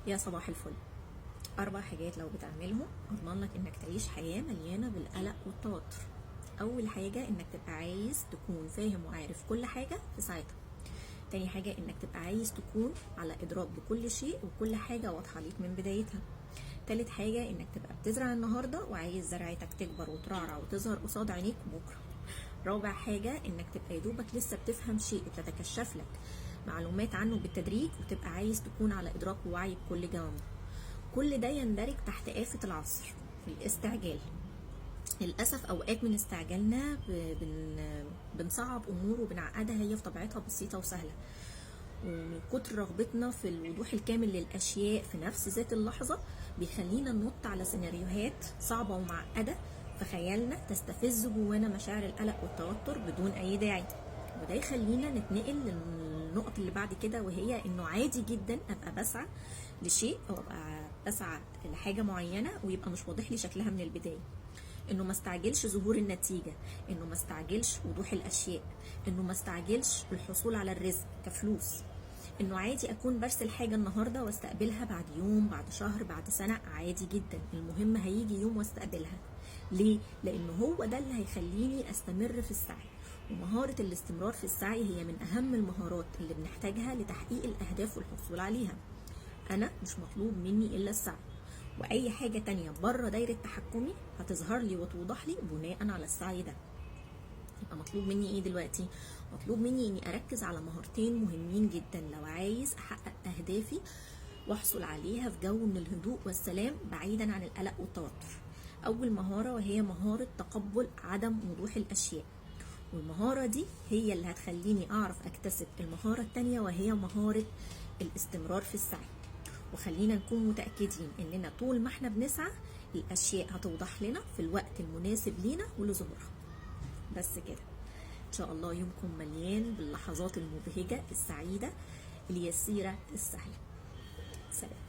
يا صباح الفل. 4 حاجات لو بتعملهم اضمن لك انك تعيش حياة مليانة بالقلق والتوتر. اول حاجة انك تبقى عايز تكون فاهم وعارف كل حاجة في ساعتها. تاني حاجة انك تبقى عايز تكون على ادراك بكل شيء وكل حاجة واضحة ليك من بدايتها. تالت حاجة انك تبقى بتزرع النهاردة وعايز زرعتك تكبر وترعرع وتظهر قصاد عينيك بكرة. رابع حاجة انك تبقى يدوبك لسه بتفهم شيء وبتتكشف لك معلومات عنه بالتدريج وتبقى عايز تكون على ادراك ووعي بكل جوانبه. كل ده يندرج تحت آفة العصر، الاستعجال. للأسف أوقات من استعجالنا بنصعب أمور وبنعقدها، هي في طبيعتها بسيطة وسهلة. ومن كتر رغبتنا في الوضوح الكامل للأشياء في نفس ذات اللحظة بيخلينا ننط على سيناريوهات صعبة ومعقدة في خيالنا تستفز جوانا مشاعر القلق والتوتر بدون أي داعي. وده يخلينا نتنقل للنقطة اللي بعد كده، وهي إنه عادي جدا أبقى بسعى لشيء أو أبقى بسعى لحاجة معينة ويبقى مش واضح لي شكلها من البداية. انه ما استعجلش ظهور النتيجة، انه ما استعجلش وضوح الاشياء، انه ما استعجلش الحصول على الرزق كفلوس، انه عادي اكون برسل حاجة النهاردة واستقبلها بعد يوم، بعد شهر، بعد سنة، عادي جدا. المهم هيجي يوم واستقبلها. ليه؟ لانه هو ده اللي هيخليني استمر في السعي. ومهارة الاستمرار في السعي هي من اهم المهارات اللي بنحتاجها لتحقيق الاهداف والحصول عليها. انا مش مطلوب مني الا السعي، واي حاجة تانية بره دايرة تحكمي هتظهر لي وتوضح لي بناء على السعي ده. يبقى مطلوب مني ايه دلوقتي؟ مطلوب مني اني اركز على مهارتين مهمين جدا لو عايز احقق اهدافي واحصل عليها في جو من الهدوء والسلام بعيدا عن القلق والتوتر. اول مهارة وهي مهارة تقبل عدم وضوح الاشياء، والمهارة دي هي اللي هتخليني اعرف اكتسب المهارة التانية وهي مهارة الاستمرار في السعي. وخلينا نكون متأكدين اننا طول ما احنا بنسعى الاشياء هتوضح لنا في الوقت المناسب لينا ولظهورها. بس كده، ان شاء الله يومكم مليان باللحظات المبهجة السعيدة اليسيرة السهلة. سلام.